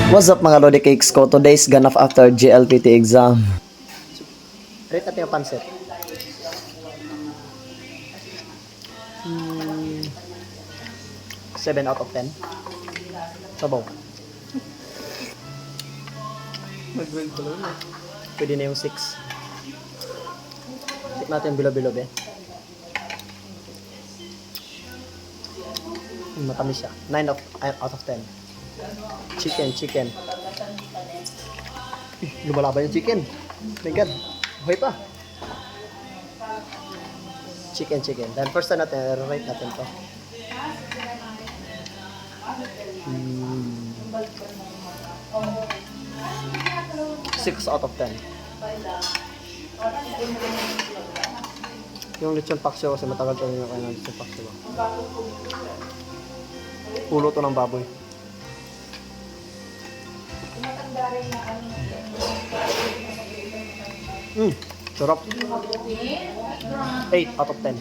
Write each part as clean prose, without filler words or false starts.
What's up mga Lodi Cakes ko? Today's ganap after GLPT exam. Rate natin yung pansit. 7 out of 10. Sabaw. Mag-grade ko lang. Pwede na yung 6. Check natin yung bilo-bilo be. Matamis siya. 9 out of 10. Chicken. Lumalaban yung chicken. My God. Buhay pa. Chicken. Then first na natin, rate natin to. 6 out of 10. Yung lechon paksiw kasi matagal to yung kailangan lechon paksiw. Ulo to ng baboy. Sarap. 8 out of 10.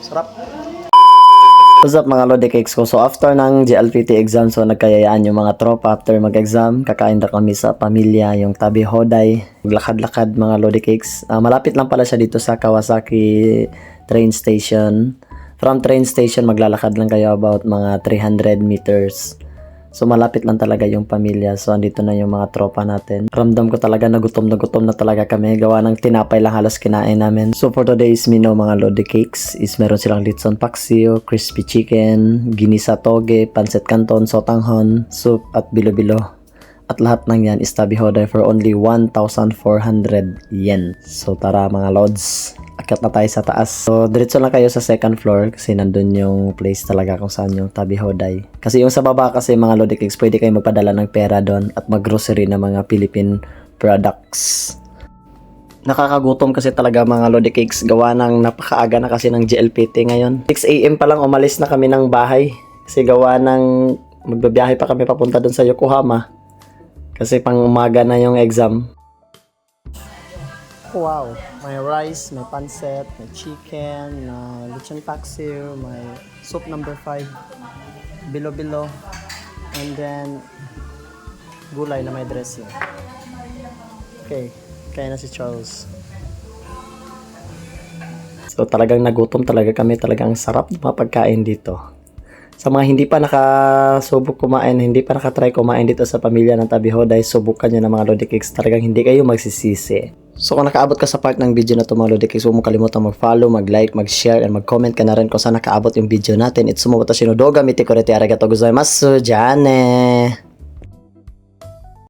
Sarap. What's up mga Lodi Cakes ko? So after ng GLPT exam, so nagkayayaan yung mga tropa after mag-exam. Kakain na kami sa pamilya, yung Tabi Hoday. Lakad-lakad mga Lodi Cakes. Malapit lang pala siya dito sa Kawasaki train station. From train station, maglalakad lang kayo about mga 300 meters. So malapit lang talaga yung pamilya. So andito na yung mga tropa natin. Ramdam ko talaga na gutom na talaga kami. Gawa ng tinapay lang halos kinain namin. So for today's menu mga Lodi Cakes is meron silang lechon paksiw, crispy chicken, ginisa toge, pancit canton, sotanghon, soup at bilo-bilo. At lahat ng yan is Tabi Hoday for only 1,400 yen. So tara mga lods, akyat na tayo sa taas. So diretso lang kayo sa second floor kasi nandun yung place talaga kung saan yung Tabi Hoday. Kasi yung sa baba kasi mga Lodi Cakes, pwede kayo magpadala ng pera doon at mag-grocery ng mga Philippine products. Nakakagutom kasi talaga mga Lodi Cakes, gawa ng napakaaga na kasi ng GLPT ngayon. 6 AM pa lang umalis na kami ng bahay kasi gawa ng magbabiyahe pa kami papunta doon sa Yokohama. Kasi pang umaga na yung exam. Wow, may rice, may pancit, may chicken, lechon paksiw, may soup number 5, bilo-bilo, and then gulay na may dressing. Okay, kaya na si Charles. So talagang nagutom talaga kami, talagang sarap ng mga pagkain dito. Sa mga hindi pa nakasubok kumain, hindi pa nakatry kumain dito sa pamilya ng Tabi Hoday, subukan nyo na mga Lodi Cakes. Talagang hindi kayo magsisisi. So kung nakaabot ka sa part ng video na ito mga Lodi Cakes, huwag mo kalimutan mag-follow, mag-like, mag-share, and mag-comment ka na rin kung saan nakaabot yung video natin. Itsumo watashi no doga mite kurete arigatou gozaimasu. Jane!